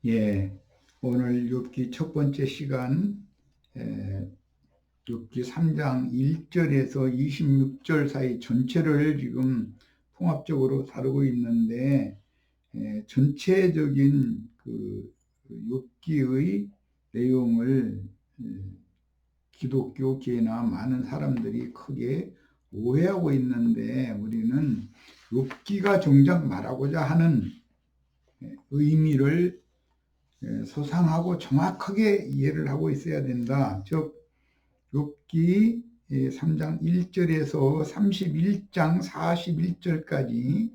예, 오늘 욥기 첫 번째 시간, 욥기 3장 1절에서 26절 사이 전체를 지금 통합적으로 다루고 있는데, 전체적인 그 욥기의 내용을 기독교계나 많은 사람들이 크게 오해하고 있는데, 우리는 욥기가 정작 말하고자 하는 의미를 소상하고 정확하게 이해를 하고 있어야 된다. 즉 욥기 3장 1절에서 31장 41절까지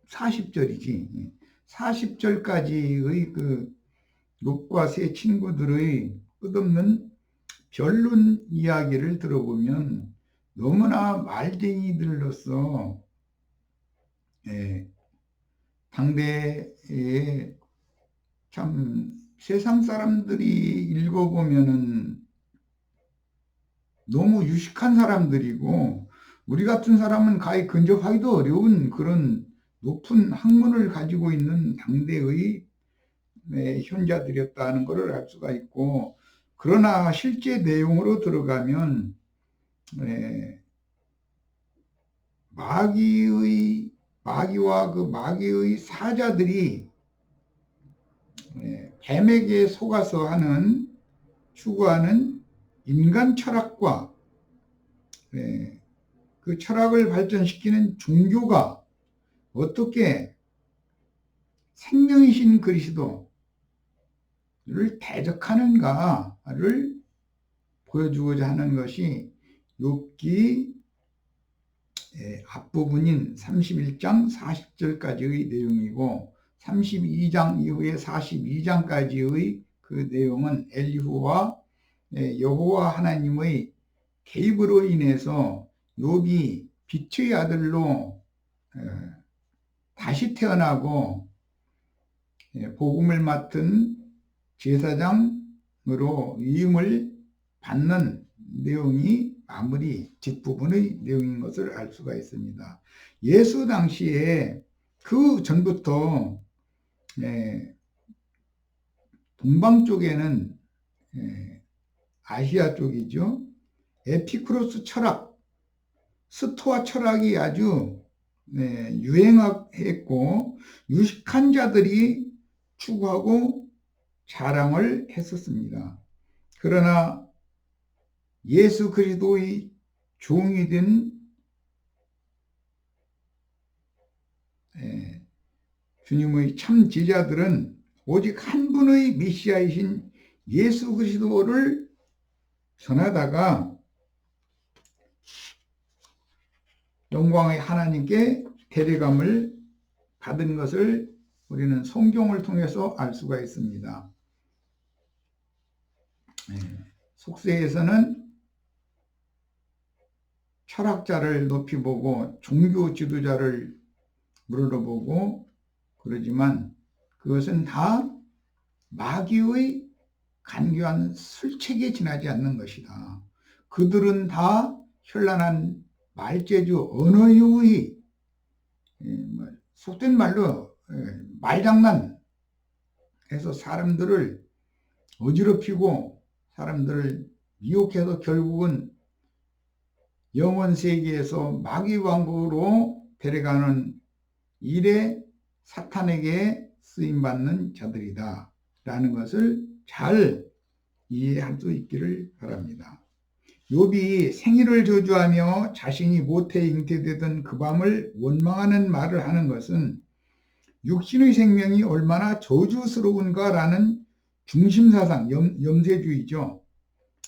40절이지. 40절까지의 그 욥과 세 친구들의 끝없는 변론 이야기를 들어보면 너무나 말쟁이들로서 당대에 참 세상 사람들이 읽어보면은 너무 유식한 사람들이고 우리 같은 사람은 가히 근접하기도 어려운 그런 높은 학문을 가지고 있는 당대의 현자들이었다는 것을 알 수가 있고, 그러나 실제 내용으로 들어가면 마귀와 그 마귀의 사자들이 뱀에게 속아서 추구하는 인간 철학과 그 철학을 발전시키는 종교가 어떻게 생명이신 그리스도를 대적하는가를 보여주고자 하는 것이 욥기 앞부분인 31장 40절까지의 내용이고, 32장 이후에 42장까지의 그 내용은 엘리후와 여호와 하나님의 개입으로 인해서 욥이 빛의 아들로 다시 복음을 맡은 제사장으로 위임을 받는 내용이 마무리 뒷부분의 내용인 것을 알 수가 있습니다. 예수 당시에 그 전부터 동방 쪽에는 아시아 쪽이죠. 에피쿠로스 철학, 스토아 철학이 아주 유행했고 유식한 자들이 추구하고 자랑을 했었습니다. 그러나 예수 그리스도의 종이 된 주님의 참 제자들은 오직 한 분의 메시아이신 예수 그리스도를 전하다가 영광의 하나님께 데려감을 받은 것을 우리는 성경을 통해서 알 수가 있습니다. 속세에서는 철학자를 높이 보고 종교 지도자를 물어보고 그러지만 그것은 다 마귀의 간교한 술책에 지나지 않는 것이다. 그들은 다 현란한 말재주, 언어유희, 속된 말로 말장난해서 사람들을 어지럽히고 사람들을 미혹해서 결국은 영원 세계에서 마귀 왕국으로 데려가는 일에 사탄에게 쓰임받는 자들이다 라는 것을 잘 이해할 수 있기를 바랍니다. 욥이 생일을 저주하며 자신이 모태에 잉태되던 그 밤을 원망하는 말을 하는 것은 육신의 생명이 얼마나 저주스러운가라는 중심사상, 염세주의죠.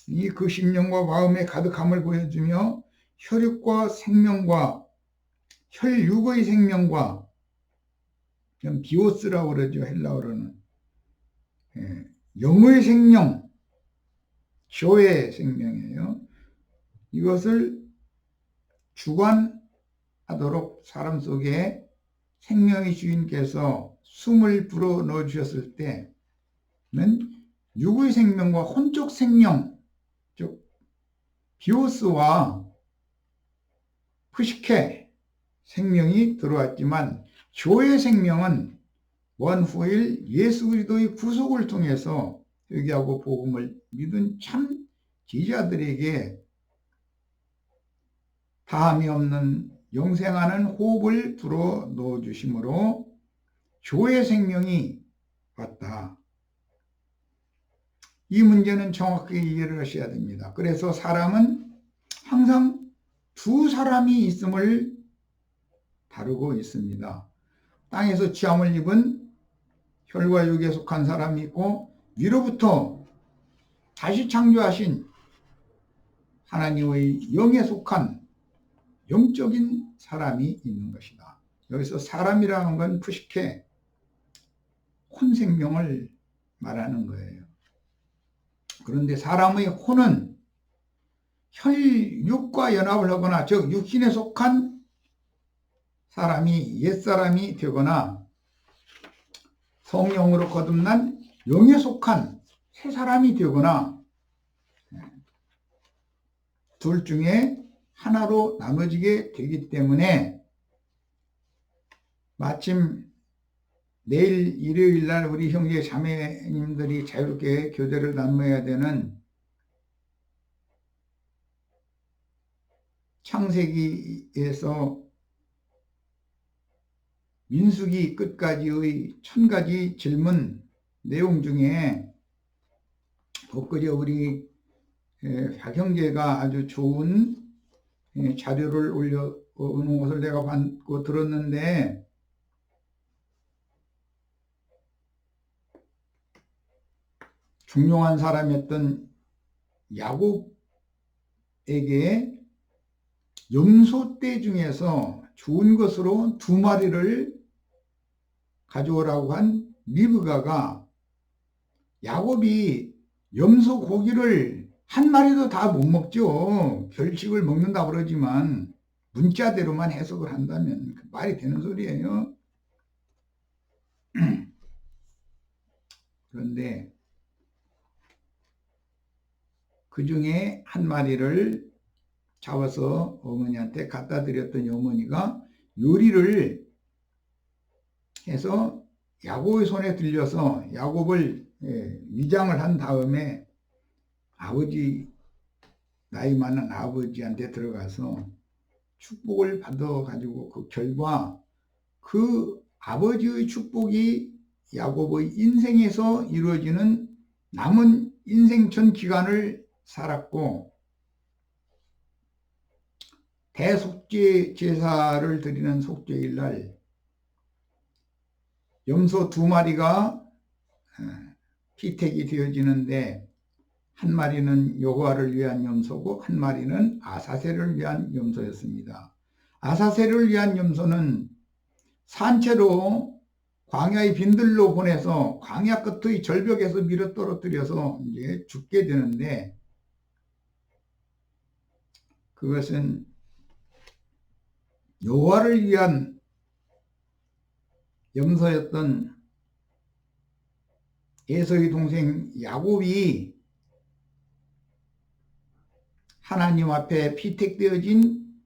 이 그 심령과 마음의 가득함을 보여주며 혈육과 생명과 혈육의 생명과 비오스라고 그러죠. 헬라어로는 영의 생명, 조의 생명이에요. 이것을 주관하도록 사람 속에 생명의 주인께서 숨을 불어 넣어 주셨을 때는 육의 생명과 혼적 생명, 즉 비오스와 푸시케 생명이 들어왔지만 교회 생명은 원후일 예수 그리스도의 구속을 통해서 회개하고 복음을 믿은 참 제자들에게 다함이 없는 영생하는 호흡을 불어 넣어주심으로 교회 생명이 왔다. 이 문제는 정확하게 이해를 하셔야 됩니다. 그래서 사람은 항상 두 사람이 있음을 다루고 있습니다. 땅에서 취함을 입은 혈과 육에 속한 사람이 있고 위로부터 다시 창조하신 하나님의 영에 속한 영적인 사람이 있는 것이다. 여기서 사람이라는 건 푸시케 혼생명을 말하는 거예요. 그런데 사람의 혼은 혈육과 연합을 하거나 즉 육신에 속한 사람이 옛사람이 되거나 성령으로 거듭난 영에 속한 새 사람이 되거나 둘 중에 하나로 나눠지게 되기 때문에 마침 내일 일요일 날 우리 형제 자매님들이 자유롭게 교제를 나눠야 되는 창세기에서 민수기 끝까지의 1000가지 질문 내용 중에 엊그제 우리 박 형제가 아주 좋은 자료를 올려놓은 것을 내가 받고 들었는데 중용한 사람이었던 야곱에게 염소떼 중에서 좋은 것으로 2마리를 가져오라고 한 리브가가 야곱이 염소 고기를 한 마리도 다 못 먹죠. 별식을 먹는다 그러지만 문자대로만 해석을 한다면 말이 되는 소리예요. 그런데 그 중에 한 마리를 잡아서 어머니한테 갖다 드렸더니 어머니가 요리를 해서 야곱의 손에 들려서 야곱을 위장을 한 다음에 나이 많은 아버지한테 들어가서 축복을 받아 가지고 그 결과 그 아버지의 축복이 야곱의 인생에서 이루어지는 남은 인생 전 기간을 살았고 대속죄 제사를 드리는 속죄일 날 염소 2마리가 피택이 되어지는데 한 마리는 여호와를 위한 염소고 한 마리는 아사셀을 위한 염소였습니다. 아사셀을 위한 염소는 산채로 광야의 빈들로 보내서 광야 끝의 절벽에서 밀어 떨어뜨려서 이제 죽게 되는데 그것은 여호와를 위한 염소였던 에서의 동생 야곱이 하나님 앞에 피택되어진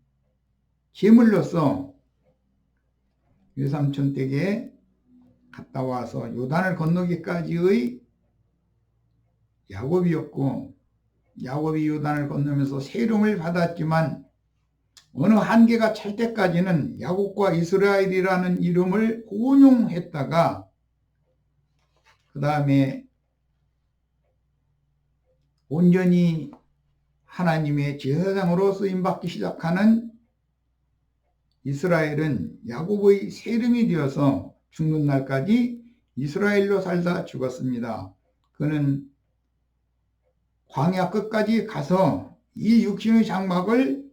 제물로서 외삼촌 댁에 갔다 와서 요단을 건너기까지의 야곱이었고 야곱이 요단을 건너면서 세lum을 받았지만 어느 한계가 찰 때까지는 야곱과 이스라엘이라는 이름을 혼용했다가 그 다음에 온전히 하나님의 제사장으로 쓰임받기 시작하는 이스라엘은 야곱의 세름이 되어서 죽는 날까지 이스라엘로 살다 죽었습니다. 그는 광야 끝까지 가서 이 육신의 장막을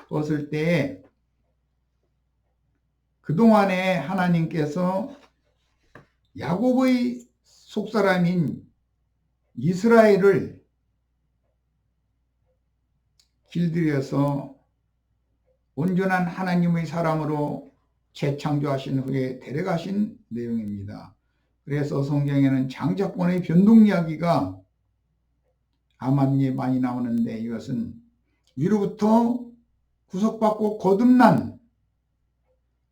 벗을 때에 그동안에 하나님께서 야곱의 속사람인 이스라엘을 길들여서 온전한 하나님의 사람으로 재창조하신 후에 데려가신 내용입니다. 그래서 성경에는 장자권의 변동 이야기가 암암리에 많이 나오는데 이것은 위로부터 구속받고 거듭난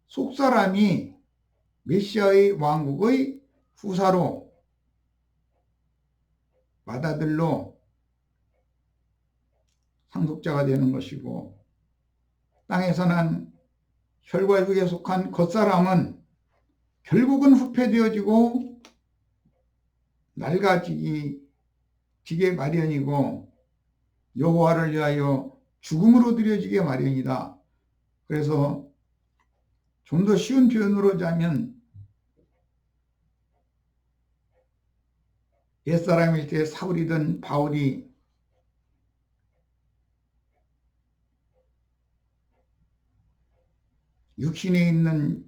속사람이 메시아의 왕국의 후사로 맏아들로 상속자가 되는 것이고, 땅에서 난 혈과 육에 속한 겉사람은 결국은 후패되어지고 낡아지게 마련이고 여호와를 위하여 죽음으로 드려지게 마련이다. 그래서 좀 더 쉬운 표현으로 자면 옛사람일 때 사울이든 바울이 육신에 있는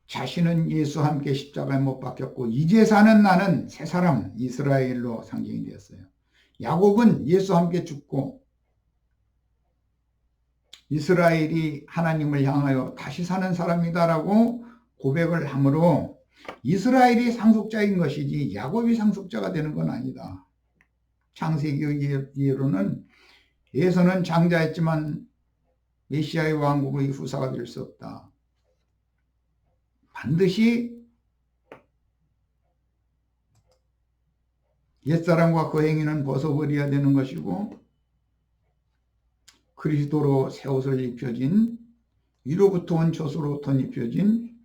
자신은 예수와 함께 십자가에 못 박혔고 이제 사는 나는 새 사람 이스라엘로 상징이 되었어요. 야곱은 예수와 함께 죽고 이스라엘이 하나님을 향하여 다시 사는 사람이다라고 고백을 하므로 이스라엘이 상속자인 것이지 야곱이 상속자가 되는 건 아니다. 창세기 이해로는 에서는 장자였지만 메시아의 왕국의 후사가 될 수 없다. 반드시 옛사람과 그 행위는 벗어버려야 되는 것이고 그리스도로 새 옷을 입혀진 위로부터 온 젖으로 덧입혀진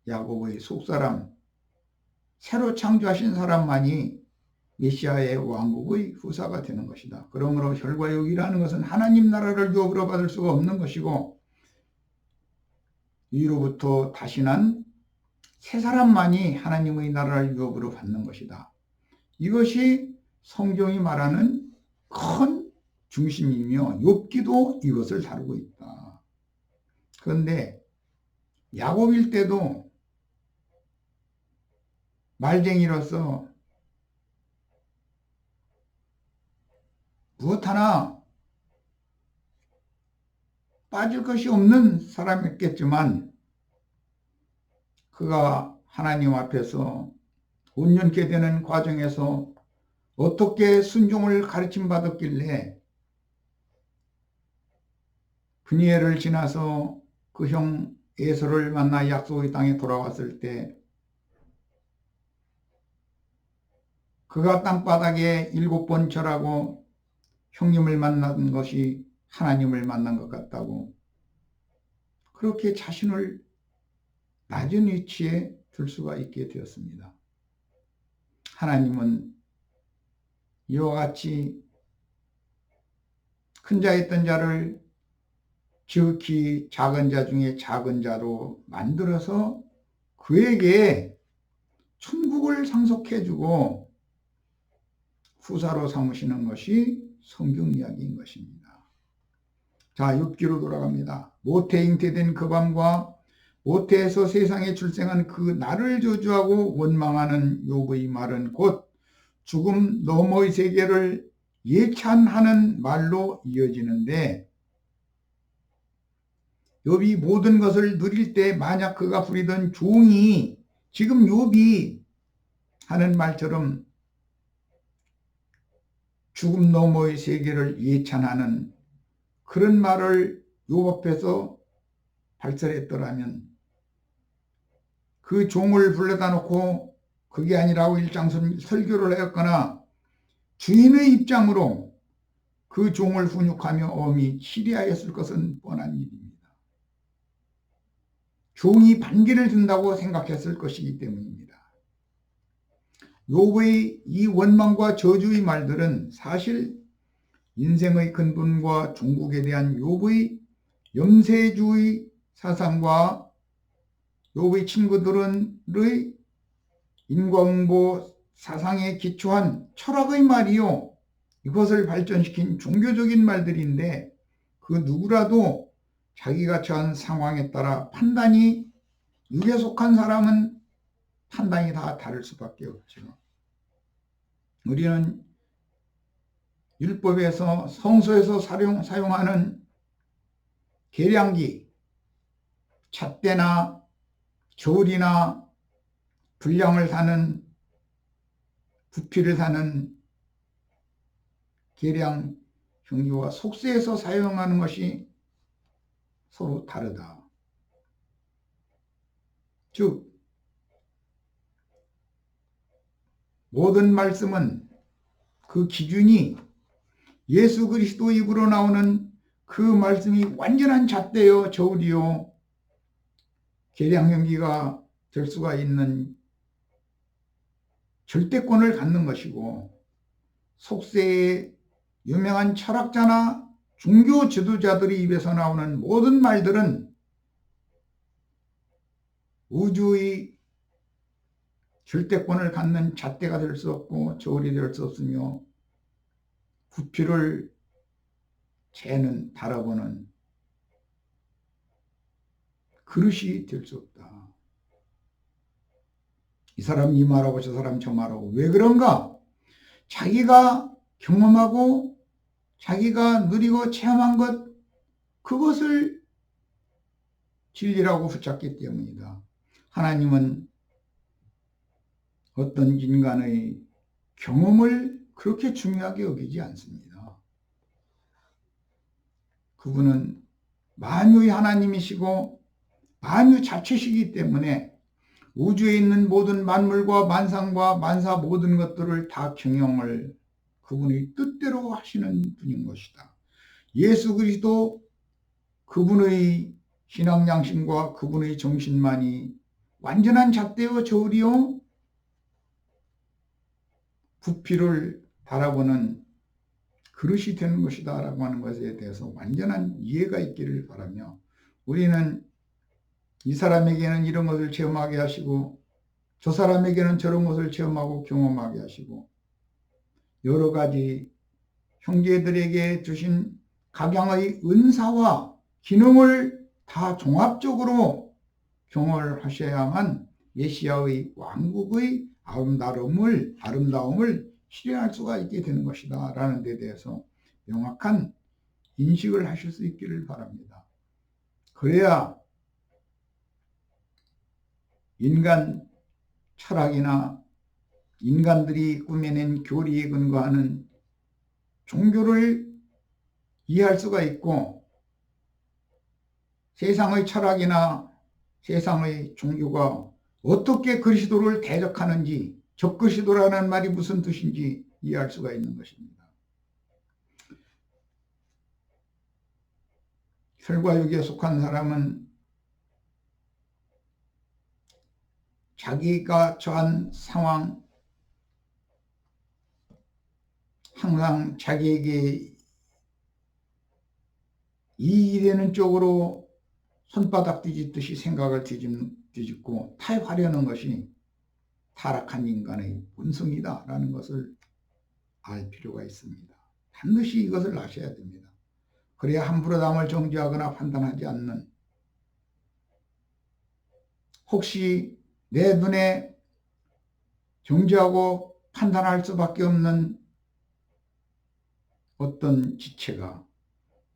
야곱의 속사람 새로 창조하신 사람만이 메시아의 왕국의 후사가 되는 것이다. 그러므로 혈과 육이라는 것은 하나님 나라를 유업으로 받을 수가 없는 것이고 위로부터 다시 난 새 사람만이 하나님의 나라를 유업으로 받는 것이다. 이것이 성경이 말하는 큰 중심이며 욥기도 이것을 다루고 있다. 그런데 야곱일 때도 말쟁이로서 무엇 하나 빠질 것이 없는 사람이었겠지만 그가 하나님 앞에서 온전케 되는 과정에서 어떻게 순종을 가르침 받았길래 브니엘을 지나서 그 형 에서를 만나 약속의 땅에 돌아왔을 때 그가 땅바닥에 7번 절하고 형님을 만난 것이 하나님을 만난 것 같다고 그렇게 자신을 낮은 위치에 들 수가 있게 되었습니다. 하나님은 이와 같이 큰 자였던 자를 지극히 작은 자 중에 작은 자로 만들어서 그에게 천국을 상속해주고 후사로 삼으시는 것이 성경 이야기인 것입니다. 자, 6기로 돌아갑니다. 모태 잉태된 그 밤과 모태에서 세상에 출생한 그 날을 저주하고 원망하는 욥의 말은 곧 죽음 너머의 세계를 예찬하는 말로 이어지는데 욥이 모든 것을 누릴 때 만약 그가 부리던 종이 지금 욥이 하는 말처럼 죽음 너머의 세계를 예찬하는 그런 말을 욥 앞에서 발설했더라면 그 종을 불러다 놓고 그게 아니라고 일장 설교를 하였거나 주인의 입장으로 그 종을 훈육하며 엄히 치리하였을 것은 뻔한 일입니다. 종이 반기를 준다고 생각했을 것이기 때문입니다. 욥의 이 원망과 저주의 말들은 사실 인생의 근본과 종국에 대한 욥의 염세주의 사상과 욥의 친구들의 인과응보 사상에 기초한 철학의 말이요. 이것을 발전시킨 종교적인 말들인데 그 누구라도 자기가 처한 상황에 따라 판단이 육에 속한 사람은 판단이 다 다를 수밖에 없죠. 우리는 율법에서 성소에서 사용하는 계량기, 잣대나 저울이나 분량을 사는 부피를 사는 계량 형기와 속세에서 사용하는 것이 서로 다르다. 즉 모든 말씀은 그 기준이 예수 그리스도 입으로 나오는 그 말씀이 완전한 잣대요 저울이요 계량형기가 될 수가 있는 절대권을 갖는 것이고, 속세의 유명한 철학자나 종교 지도자들의 입에서 나오는 모든 말들은 우주의 절대권을 갖는 잣대가 될 수 없고 저울이 될 수 없으며 부피를 재는 달아보는 그릇이 될 수 없다. 이 사람 이 말하고 저 사람 저 말하고 왜 그런가? 자기가 경험하고 자기가 누리고 체험한 것, 그것을 진리라고 붙잡기 때문이다. 하나님은 어떤 인간의 경험을 그렇게 중요하게 여기지 않습니다. 그분은 만유의 하나님이시고 만유 자체시기 때문에 우주에 있는 모든 만물과 만상과 만사 모든 것들을 다 경영을 그분의 뜻대로 하시는 분인 것이다. 예수 그리스도 그분의 신앙 양심과 그분의 정신만이 완전한 잣대요 저울이요 부피를 바라보는 그릇이 되는 것이다 라고 하는 것에 대해서 완전한 이해가 있기를 바라며, 우리는 이 사람에게는 이런 것을 체험하게 하시고 저 사람에게는 저런 것을 체험하고 경험하게 하시고 여러 가지 형제들에게 주신 각양의 은사와 기능을 다 종합적으로 경험을 하셔야만 메시아의 왕국의 아름다움을 실현할 수가 있게 되는 것이다 라는 데 대해서 명확한 인식을 하실 수 있기를 바랍니다. 그래야 인간 철학이나 인간들이 꾸며낸 교리에 근거하는 종교를 이해할 수가 있고, 세상의 철학이나 세상의 종교가 어떻게 그리스도를 대적하는지, 적그리스도라는 말이 무슨 뜻인지 이해할 수가 있는 것입니다. 혈과육에 속한 사람은 자기가 처한 상황, 항상 자기에게 이익이 되는 쪽으로 손바닥 뒤집듯이 생각을 뒤집고 타협하려는 것이 타락한 인간의 본성이다 라는 것을 알 필요가 있습니다. 반드시 이것을 아셔야 됩니다. 그래야 함부로 남을 정죄하거나 판단하지 않는, 혹시 내 눈에 정죄하고 판단할 수밖에 없는 어떤 지체가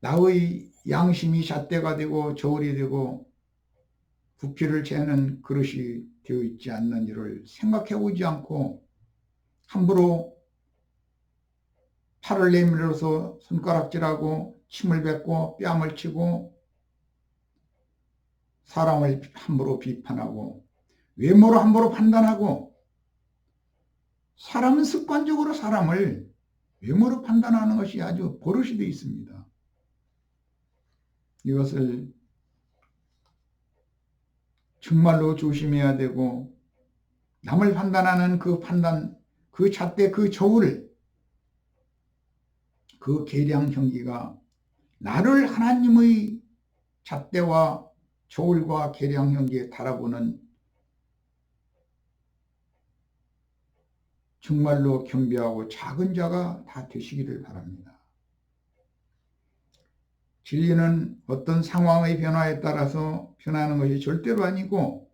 나의 양심이 잣대가 되고 저울이 되고 부피를 재는 그릇이 되어 있지 않는 일을 생각해 보지 않고 함부로 팔을 내밀어서 손가락질하고 침을 뱉고 뺨을 치고 사람을 함부로 비판하고 외모로 함부로 판단하고, 사람은 습관적으로 사람을 외모로 판단하는 것이 아주 버릇이 되어 있습니다. 이것을 정말로 조심해야 되고, 남을 판단하는 그 판단, 그 잣대, 그 저울, 그 계량 형기가 나를 하나님의 잣대와 저울과 계량 형기에 달아보는 정말로 겸비하고 작은 자가 다 되시기를 바랍니다. 진리는 어떤 상황의 변화에 따라서 변하는 것이 절대로 아니고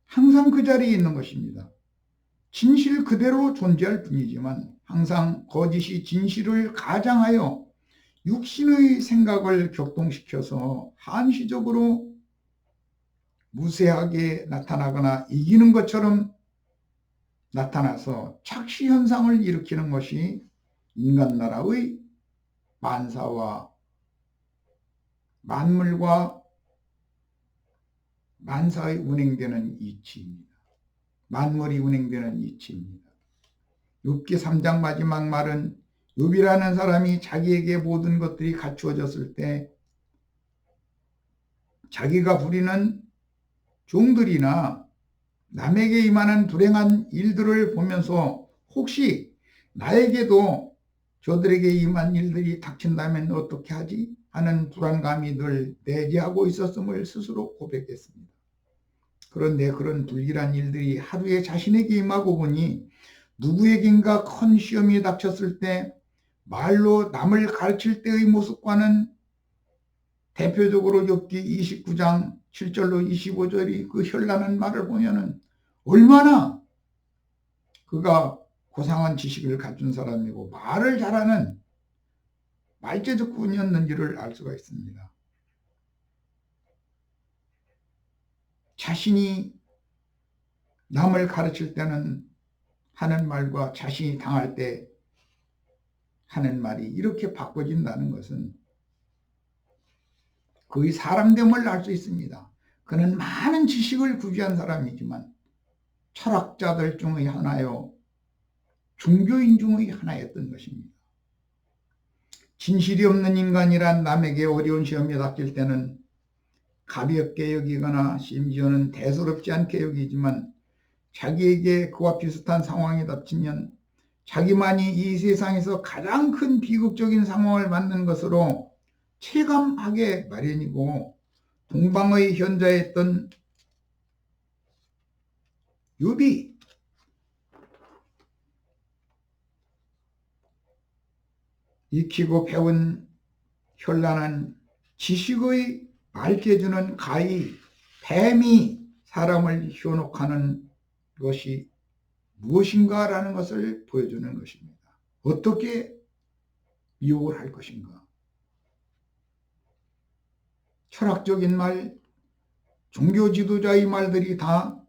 항상 그 자리에 있는 것입니다. 진실 그대로 존재할 뿐이지만 항상 거짓이 진실을 가장하여 육신의 생각을 격동시켜서 한시적으로 무세하게 나타나거나 이기는 것처럼 나타나서 착시현상을 일으키는 것이 인간나라의 만사와 만물과 만사의 운행되는 이치입니다. 만물이 운행되는 이치입니다. 욥기 3장 마지막 말은 욥이라는 사람이 자기에게 모든 것들이 갖추어졌을 때 자기가 부리는 종들이나 남에게 임하는 불행한 일들을 보면서 혹시 나에게도 저들에게 임한 일들이 닥친다면 어떻게 하지? 하는 불안감이 늘 내재하고 있었음을 스스로 고백했습니다. 그런데 그런 불길한 일들이 하루에 자신에게 임하고 보니 누구에겐가 큰 시험이 닥쳤을 때 말로 남을 가르칠 때의 모습과는 대표적으로 욥기 29장 7절로 25절이 그 현란한 말을 보면은 얼마나 그가 고상한 지식을 갖춘 사람이고 말을 잘하는 말재주꾼이었는지를 알 수가 있습니다. 자신이 남을 가르칠 때는 하는 말과 자신이 당할 때 하는 말이 이렇게 바꿔진다는 것은 그의 사람됨을 알 수 있습니다. 그는 많은 지식을 구비한 사람이지만 철학자들 중의 하나요, 종교인 중의 하나였던 것입니다. 진실이 없는 인간이란 남에게 어려운 시험이 닥칠 때는 가볍게 여기거나 심지어는 대수롭지 않게 여기지만 자기에게 그와 비슷한 상황이 닥치면 자기만이 이 세상에서 가장 큰 비극적인 상황을 맞는 것으로 체감하게 마련이고, 동방의 현자였던 욥이 익히고 배운 현란한 지식의 밝혀주는 가히 뱀이 사람을 현혹하는 것이 무엇인가라는 것을 보여주는 것입니다. 어떻게 미혹을 할 것인가. 철학적인 말, 종교 지도자의 말들이 다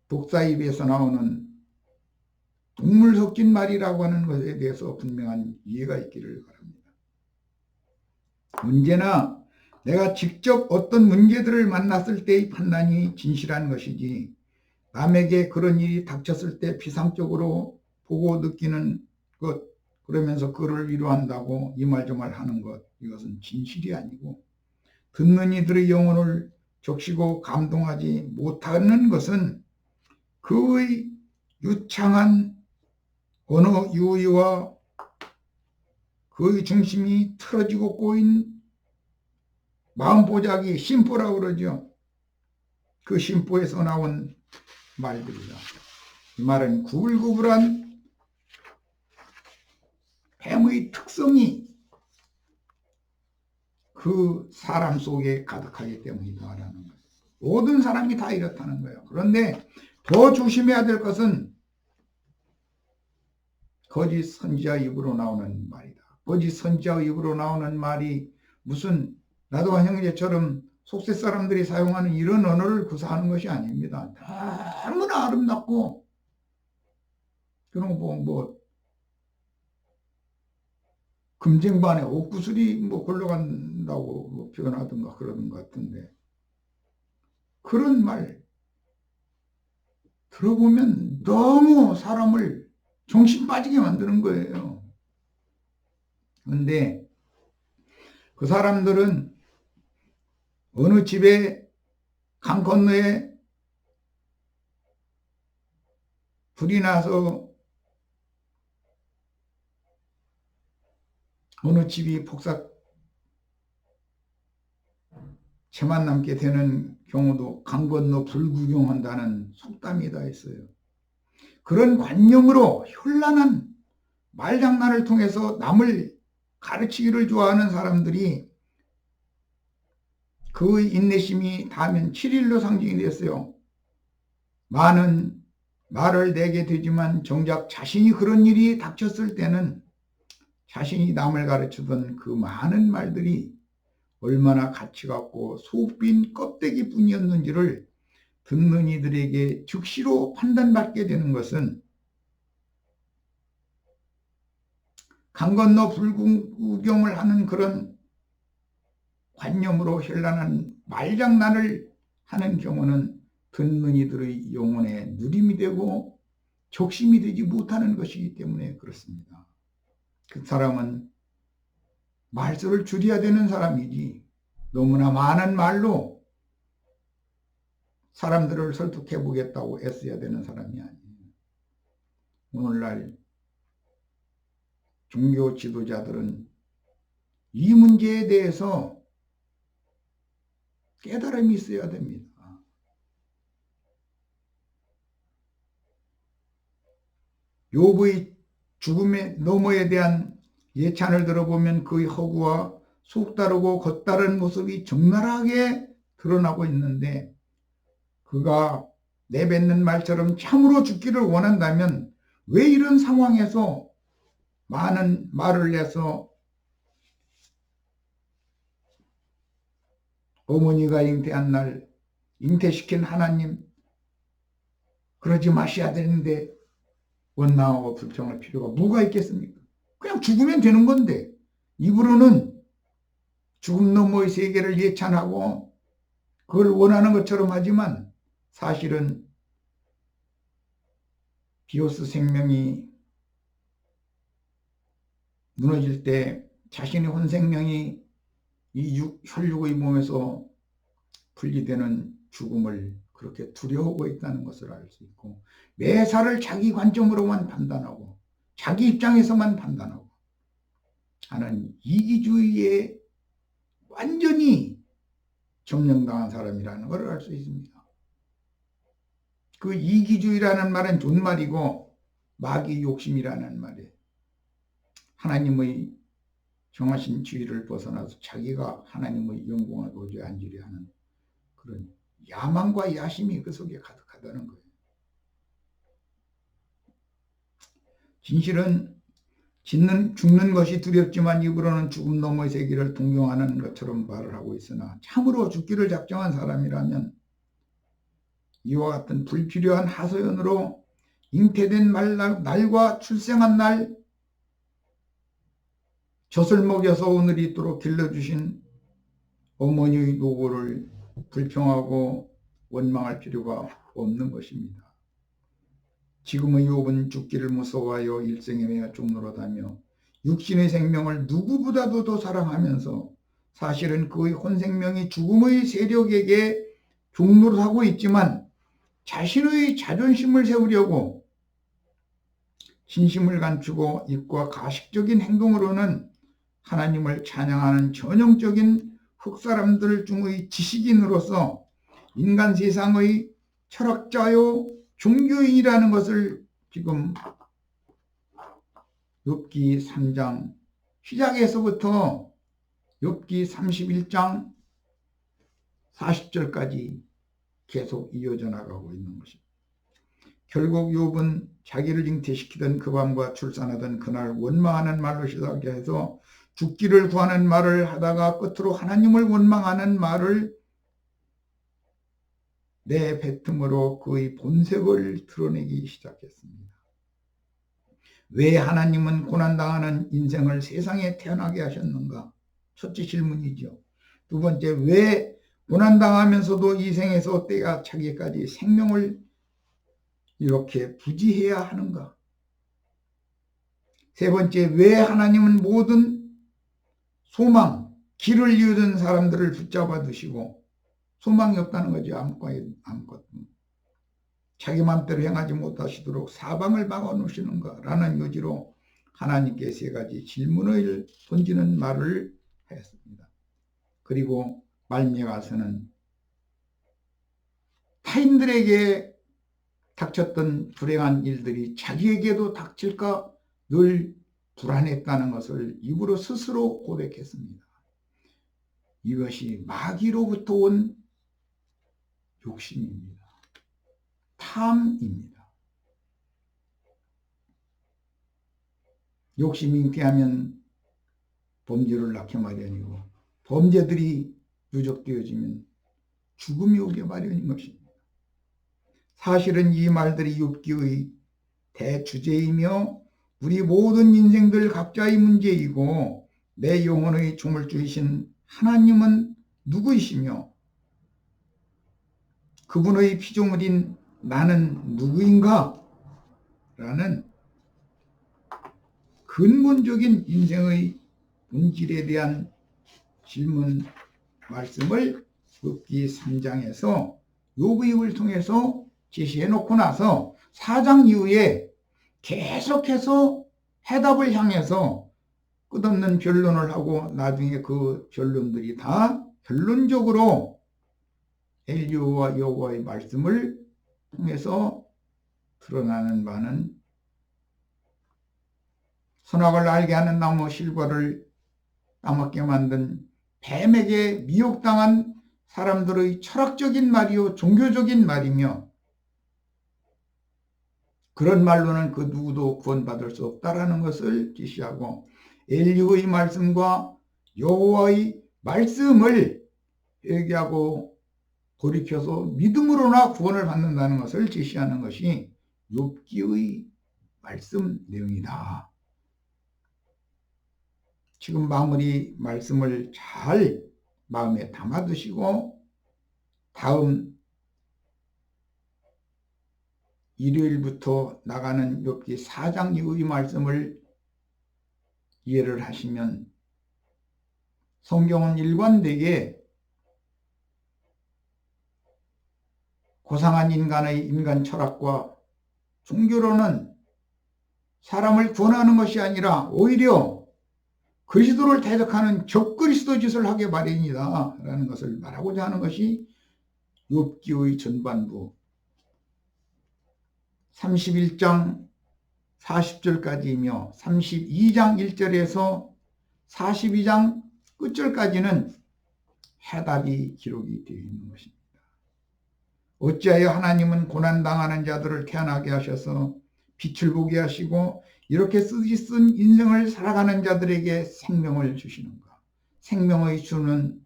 독사 입에서 나오는 동물 섞인 말이라고 하는 것에 대해서 분명한 이해가 있기를 바랍니다. 문제나 내가 직접 어떤 문제들을 만났을 때의 판단이 진실한 것이지, 남에게 그런 일이 닥쳤을 때 비상적으로 보고 느끼는 것, 그러면서 그를 위로한다고 이 말 저 말 하는 것, 이것은 진실이 아니고 듣는 이들의 영혼을 적시고 감동하지 못하는 것은 그의 유창한 언어 유희와 그의 중심이 틀어지고 꼬인 마음보자기, 심보라고 그러죠. 그 심보에서 나온 말들이다. 이 말은 구불구불한 뱀의 특성이 그 사람 속에 가득하기 때문이다라는 거예요. 모든 사람이 다 이렇다는 거예요. 그런데 더 조심해야 될 것은 거짓 선지자 입으로 나오는 말이다. 거짓 선지자 입으로 나오는 말이 무슨 나도한 형제처럼 속세 사람들이 사용하는 이런 언어를 구사하는 것이 아닙니다. 너무나 아름답고 그런 뭐 금쟁반에 옥구슬이 뭐 굴러간다고 뭐 표현하던가 그러는 것 같은데, 그런 말 들어보면 너무 사람을 정신 빠지게 만드는 거예요. 그런데 그 사람들은 어느 집에 강 건너에 불이 나서 어느 집이 폭삭 채만 남게 되는 경우도 강 건너 불 구경한다는 속담이 다 있어요. 그런 관념으로 현란한 말장난을 통해서 남을 가르치기를 좋아하는 사람들이 그 인내심이 닿으면 7일로 상징이 됐어요. 많은 말을 내게 되지만 정작 자신이 그런 일이 닥쳤을 때는 자신이 남을 가르치던 그 많은 말들이 얼마나 가치가 없고 속빈 껍데기뿐이었는지를 듣는 이들에게 즉시로 판단받게 되는 것은 강 건너 불구경을 하는 그런 관념으로 현란한 말장난을 하는 경우는 듣는 이들의 영혼에 누림이 되고 적심이 되지 못하는 것이기 때문에 그렇습니다. 그 사람은 말수를 줄여야 되는 사람이지 너무나 많은 말로 사람들을 설득해 보겠다고 애써야 되는 사람이 아니에요. 오늘날 종교 지도자들은 이 문제에 대해서 깨달음이 있어야 됩니다. 욥의 죽음의 너머에 대한 예찬을 들어보면 그의 허구와 속다르고 겉다른 모습이 적나라하게 드러나고 있는데 그가 내뱉는 말처럼 참으로 죽기를 원한다면 왜 이런 상황에서 많은 말을 내서 어머니가 잉태한 날 잉태시킨 하나님 그러지 마셔야 되는데 원망하고 불평할 필요가 뭐가 있겠습니까? 그냥 죽으면 되는 건데 입으로는 죽음 너머의 세계를 예찬하고 그걸 원하는 것처럼 하지만 사실은 비오스 생명이 무너질 때 자신의 혼생명이 이 혈육의 몸에서 분리되는 죽음을 그렇게 두려워하고 있다는 것을 알 수 있고 매사를 자기 관점으로만 판단하고 자기 입장에서만 판단하고 하는 이기주의에 완전히 점령당한 사람이라는 것을 알 수 있습니다. 그 이기주의라는 말은 존말이고 마귀 욕심이라는 말이에요. 하나님의 정하신 지위를 벗어나서 자기가 하나님의 영광을 도저히 앉으려 하는 그런 야망과 야심이 그 속에 가득하다는 거예요. 진실은 죽는 것이 두렵지만 입으로는 죽음 너머의 세계를 동경하는 것처럼 말을 하고 있으나 참으로 죽기를 작정한 사람이라면 이와 같은 불필요한 하소연으로 잉태된 날과 출생한 날 젖을 먹여서 오늘 있도록 길러주신 어머니의 노고를 불평하고 원망할 필요가 없는 것입니다. 지금의 욥은 죽기를 무서워하여 일생에 매여 종노릇하며 육신의 생명을 누구보다도 더 사랑하면서 사실은 그의 혼생명이 죽음의 세력에게 종노릇하고 있지만 자신의 자존심을 세우려고 진심을 감추고 입과 가식적인 행동으로는 하나님을 찬양하는 전형적인 흑사람들 중의 지식인으로서 인간 세상의 철학자요 종교인이라는 것을 지금 욥기 3장 시작에서부터 욥기 31장 40절까지 계속 이어져 나가고 있는 것입니다. 결국 욥은 자기를 잉태시키던 그 밤과 출산하던 그날 원망하는 말로 시작해서 죽기를 구하는 말을 하다가 끝으로 하나님을 원망하는 말을 내뱉음으로 그의 본색을 드러내기 시작했습니다. 왜 하나님은 고난당하는 인생을 세상에 태어나게 하셨는가? 첫째 질문이죠. 두 번째, 왜 고난당하면서도 이 생에서 때가 차기까지 생명을 이렇게 부지해야 하는가? 세 번째, 왜 하나님은 모든 소망, 길을 이루던 사람들을 붙잡아 두시고 소망이 없다는 거죠. 아무것도. 자기 마음대로 행하지 못하시도록 사방을 막아 놓으시는가? 라는 요지로 하나님께 세 가지 질문을 던지는 말을 했습니다. 그리고 말미에 가서는 타인들에게 닥쳤던 불행한 일들이 자기에게도 닥칠까 늘 불안했다는 것을 입으로 스스로 고백했습니다. 이것이 마귀로부터 온 욕심입니다. 탐입니다. 욕심이 잉태하면 범죄를 낳게 마련이고 범죄들이 누적되어지면 죽음이 오게 마련인 것입니다. 사실은 이 말들이 욥기의 대주제이며 우리 모든 인생들 각자의 문제이고 내 영혼의 조물주이신 하나님은 누구이시며 그분의 피조물인 나는 누구인가? 라는 근본적인 인생의 본질에 대한 질문 말씀을 욥기 3장에서 욥의 통해서 제시해 놓고 나서 4장 이후에 계속해서 해답을 향해서 끝없는 변론을 하고 나중에 그 변론들이 다 결론적으로 엘리야와 여호와의 말씀을 통해서 드러나는 바는 선악을 알게 하는 나무 실과를 따먹게 만든 뱀에게 미혹당한 사람들의 철학적인 말이요 종교적인 말이며 그런 말로는 그 누구도 구원받을 수 없다라는 것을 제시하고 엘리야의 말씀과 여호와의 말씀을 회개하고 돌이켜서 믿음으로나 구원을 받는다는 것을 제시하는 것이 욥기의 말씀 내용이다. 지금 마무리 말씀을 잘 마음에 담아두시고 다음 일요일부터 나가는 욥기 4장 이후의 말씀을 이해를 하시면 성경은 일관되게 고상한 인간의 인간 철학과 종교로는 사람을 구원하는 것이 아니라 오히려 그리스도를 대적하는 적그리스도 짓을 하게 마련이다 라는 것을 말하고자 하는 것이 욥기의 전반부 31장 40절까지이며 32장 1절에서 42장 끝절까지는 해답이 기록이 되어 있는 것입니다. 어찌하여 하나님은 고난당하는 자들을 태어나게 하셔서 빛을 보게 하시고 이렇게 쓰디쓴 인생을 살아가는 자들에게 생명을 주시는가? 생명의 주는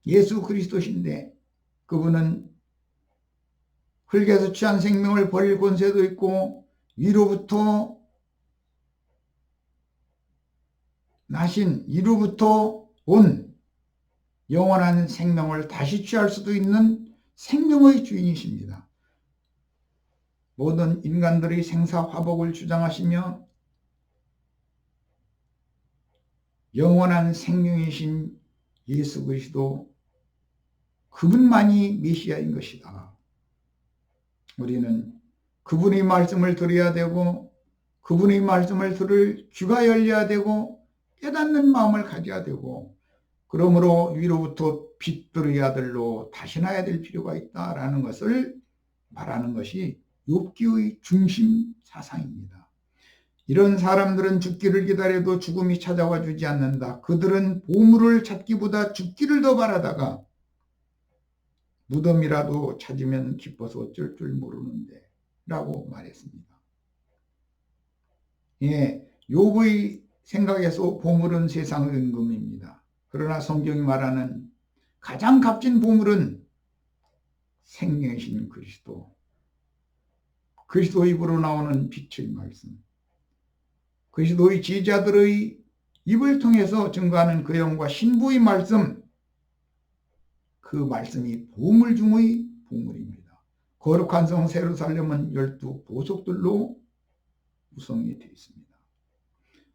예수 그리스도신데 그분은 흙에서 취한 생명을 버릴 권세도 있고 위로부터 나신 이로부터 온 영원한 생명을 다시 취할 수도 있는 생명의 주인이십니다. 모든 인간들의 생사화복을 주장하시며 영원한 생명이신 예수 그리스도 그분만이 메시아인 것이다. 우리는 그분의 말씀을 들어야 되고 그분의 말씀을 들을 귀가 열려야 되고 깨닫는 마음을 가져야 되고 그러므로 위로부터 빛들의 아들로 다시 나야 될 필요가 있다라는 것을 말하는 것이 욥기의 중심 사상입니다. 이런 사람들은 죽기를 기다려도 죽음이 찾아와 주지 않는다. 그들은 보물을 찾기보다 죽기를 더 바라다가 무덤이라도 찾으면 기뻐서 어쩔 줄 모르는데 라고 말했습니다. 예, 욥의 생각에서 보물은 세상의 은금입니다. 그러나 성경이 말하는 가장 값진 보물은 생명이신 그리스도, 그리스도 입으로 나오는 빛의 말씀, 그리스도의 제자들의 입을 통해서 증거하는 그 영과 신부의 말씀, 그 말씀이 보물 중의 보물입니다. 거룩한 성 예루살렘은 12 보석들로 구성이 되어 있습니다.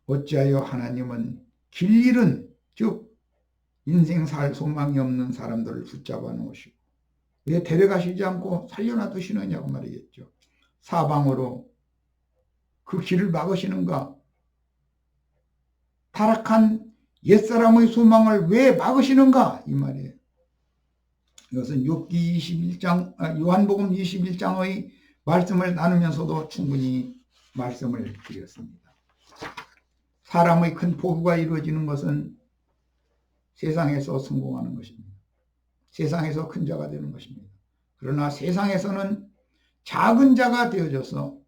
어찌하여 하나님은 길 잃은 즉 인생 살 소망이 없는 사람들을 붙잡아 놓으시고 왜 데려가시지 않고 살려놔 두시느냐고 말이겠죠. 사방으로 그 길을 막으시는가? 타락한 옛사람의 소망을 왜 막으시는가? 이 말이에요. 이것은 욥기 21장, 요한복음 21장의 말씀을 나누면서도 충분히 말씀을 드렸습니다. 사람의 큰 포부가 이루어지는 것은 세상에서 성공하는 것입니다. 세상에서 큰 자가 되는 것입니다. 그러나 세상에서는 작은 자가 되어져서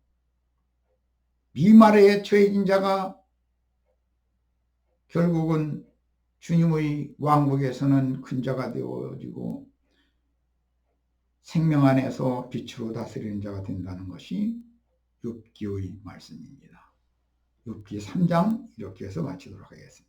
미말에 처해진 자가 결국은 주님의 왕국에서는 큰 자가 되어지고 생명 안에서 빛으로 다스리는 자가 된다는 것이 욥기의 말씀입니다. 욥기 3장 이렇게 해서 마치도록 하겠습니다.